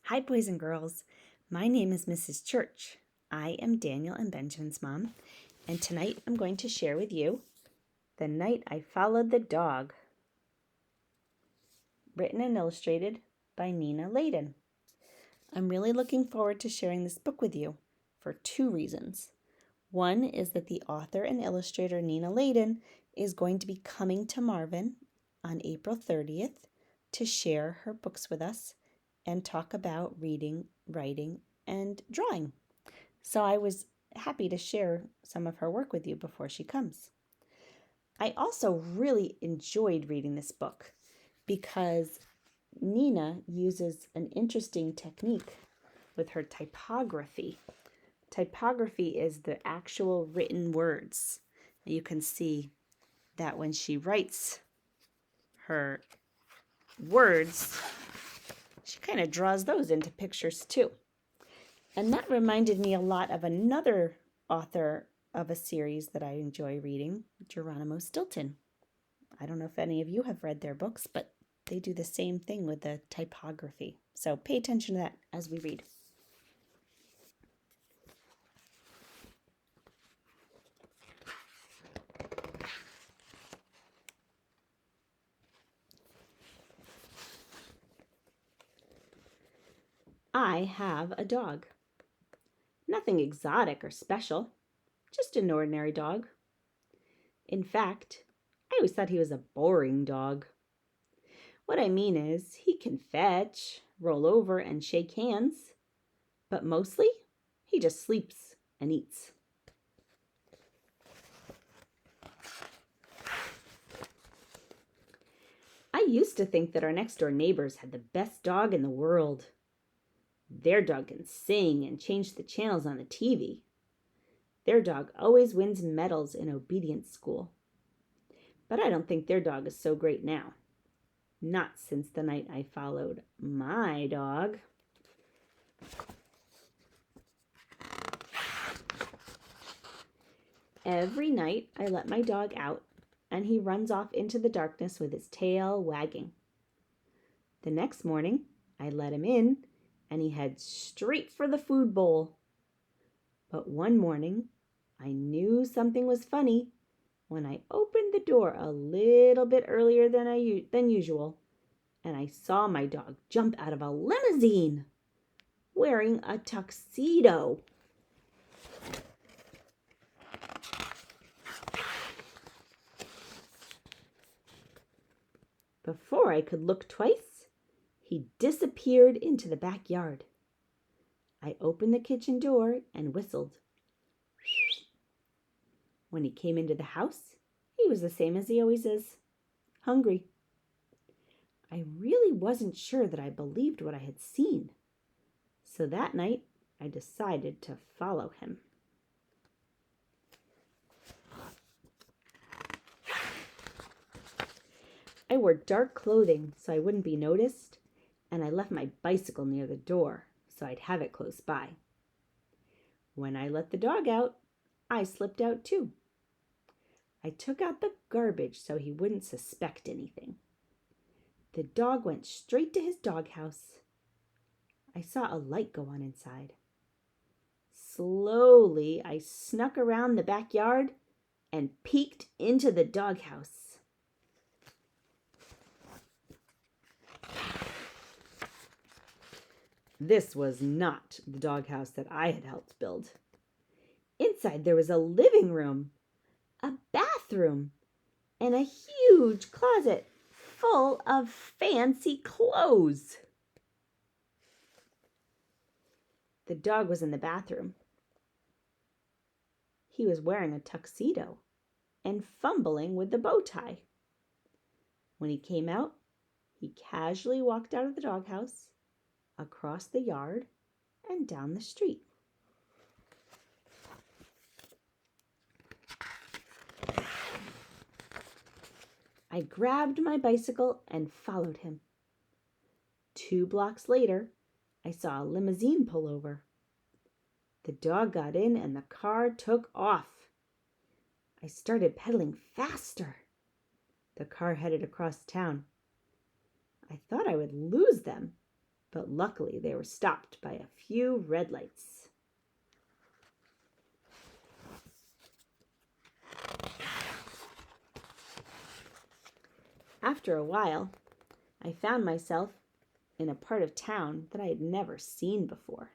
Hi, boys and girls. My name is Mrs. Church. I am Daniel and Benjamin's mom, and tonight I'm going to share with you The Night I Followed the Dog, written and illustrated by Nina Laden. I'm really looking forward to sharing this book with you for two reasons. One is that the author and illustrator Nina Laden is going to be coming to Marvin on April 30th to share her books with us and talk about reading, writing, and drawing. So I was happy to share some of her work with you before she comes. I also really enjoyed reading this book because Nina uses an interesting technique with her typography. Typography is the actual written words. You can see that when she writes her words, she kind of draws those into pictures too. And that reminded me a lot of another author of a series that I enjoy reading, Geronimo Stilton. I don't know if any of you have read their books, but they do the same thing with the typography. So pay attention to that as we read. I have a dog. Nothing exotic or special, just an ordinary dog. In fact, I always thought he was a boring dog. What I mean is, he can fetch, roll over, and shake hands, but mostly he just sleeps and eats. I used to think that our next door neighbors had the best dog in the world. Their dog can sing and change the channels on the TV. Their dog always wins medals in obedience school. But I don't think their dog is so great now. Not since the night I followed my dog. Every night I let my dog out and he runs off into the darkness with his tail wagging. The next morning I let him in and he heads straight for the food bowl. But one morning I knew something was funny when I opened the door a little bit earlier than usual, and I saw my dog jump out of a limousine wearing a tuxedo. Before I could look twice, he disappeared into the backyard. I opened the kitchen door and whistled. When he came into the house, he was the same as he always is, hungry. I really wasn't sure that I believed what I had seen. So that night, I decided to follow him. I wore dark clothing so I wouldn't be noticed, and I left my bicycle near the door so I'd have it close by. When I let the dog out, I slipped out too. I took out the garbage so he wouldn't suspect anything. The dog went straight to his doghouse. I saw a light go on inside. Slowly, I snuck around the backyard and peeked into the doghouse. This was not the doghouse that I had helped build. Inside there was a living room, a bathroom, and a huge closet full of fancy clothes. The dog was in the bathroom. He was wearing a tuxedo and fumbling with the bow tie. When he came out, he casually walked out of the doghouse, across the yard, and down the street. I grabbed my bicycle and followed him. 2 blocks later, I saw a limousine pull over. The dog got in and the car took off. I started pedaling faster. The car headed across town. I thought I would lose them, but luckily they were stopped by a few red lights. After a while, I found myself in a part of town that I had never seen before.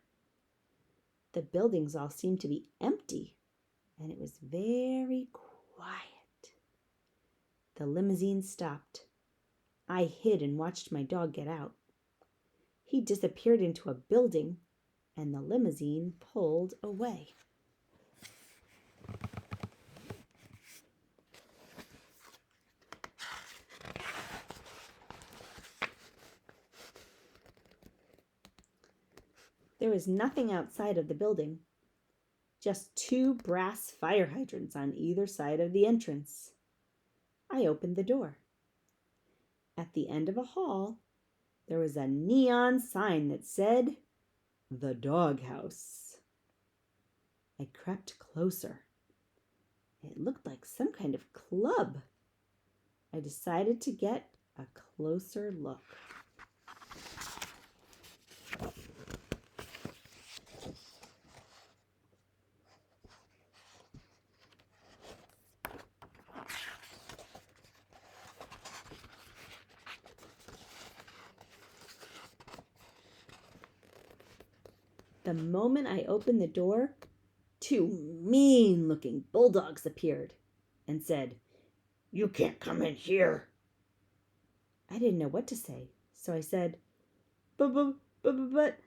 The buildings all seemed to be empty, and it was very quiet. The limousine stopped. I hid and watched my dog get out. He disappeared into a building, and the limousine pulled away. There was nothing outside of the building, just 2 brass fire hydrants on either side of the entrance. I opened the door. At the end of a hall, there was a neon sign that said, "The Doghouse." I crept closer. It looked like some kind of club. I decided to get a closer look. The moment I opened the door, 2 mean-looking bulldogs appeared and said, "You can't come in here." I didn't know what to say, so I said, But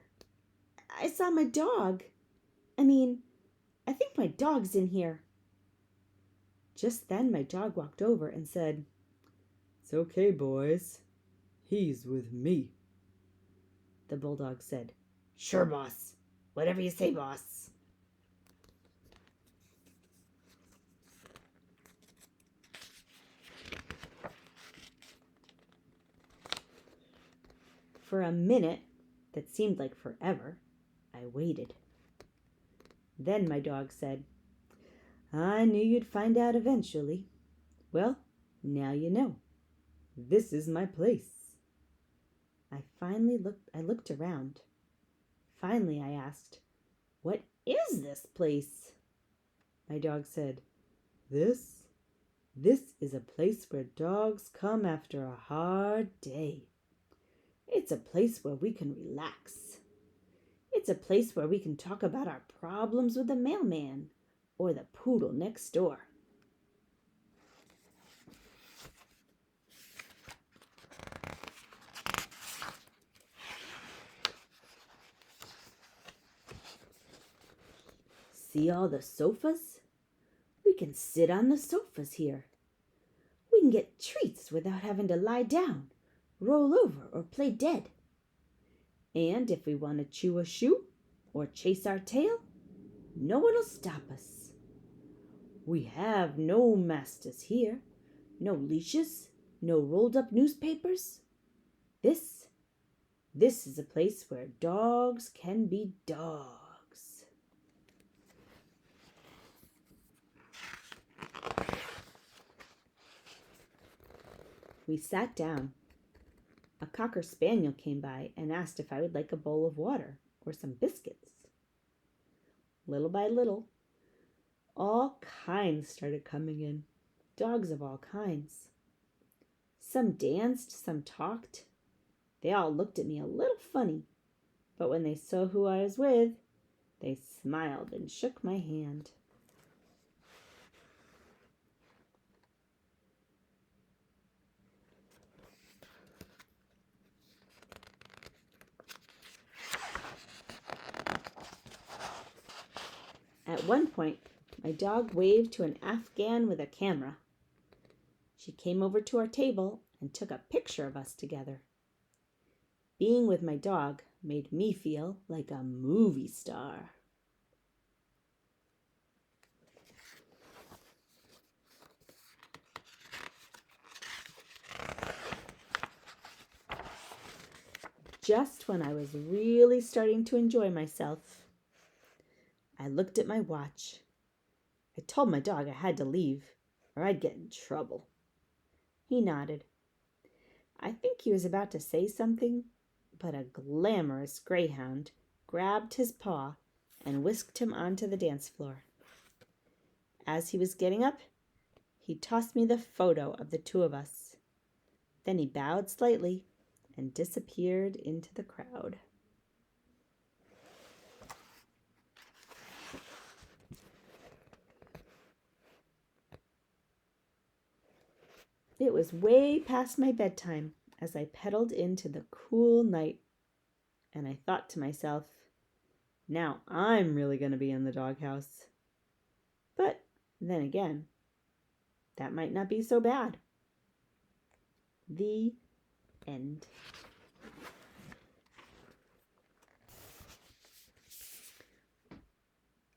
I saw my dog. I think my dog's in here." Just then my dog walked over and said, "It's okay, boys. He's with me." The bulldog said, "Sure, boss. Whatever you say, boss." For a minute that seemed like forever, I waited. Then my dog said, "I knew you'd find out eventually. Well, now you know. This is my place." I looked around. Finally, I asked, "What is this place?" My dog said, This is a place where dogs come after a hard day. It's a place where we can relax. It's a place where we can talk about our problems with the mailman or the poodle next door." See all the sofas? We can sit on the sofas here. We can get treats without having to lie down, roll over, or play dead. And if we want to chew a shoe or chase our tail, no one will stop us. We have no masters here, no leashes, no rolled up newspapers. This is a place where dogs can be dogs. We sat down. A cocker spaniel came by and asked if I would like a bowl of water or some biscuits. Little by little, all kinds started coming in, dogs of all kinds. Some danced, some talked. They all looked at me a little funny, but when they saw who I was with, they smiled and shook my hand. At one point, my dog waved to an Afghan with a camera. She came over to our table and took a picture of us together. Being with my dog made me feel like a movie star. Just when I was really starting to enjoy myself, I looked at my watch. I told my dog I had to leave, or I'd get in trouble. He nodded. I think he was about to say something, but a glamorous greyhound grabbed his paw and whisked him onto the dance floor. As he was getting up, he tossed me the photo of the two of us. Then he bowed slightly and disappeared into the crowd. It was way past my bedtime as I pedaled into the cool night, and I thought to myself, now I'm really going to be in the doghouse. But then again, that might not be so bad. The end.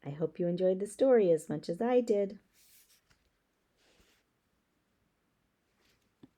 I hope you enjoyed the story as much as I did.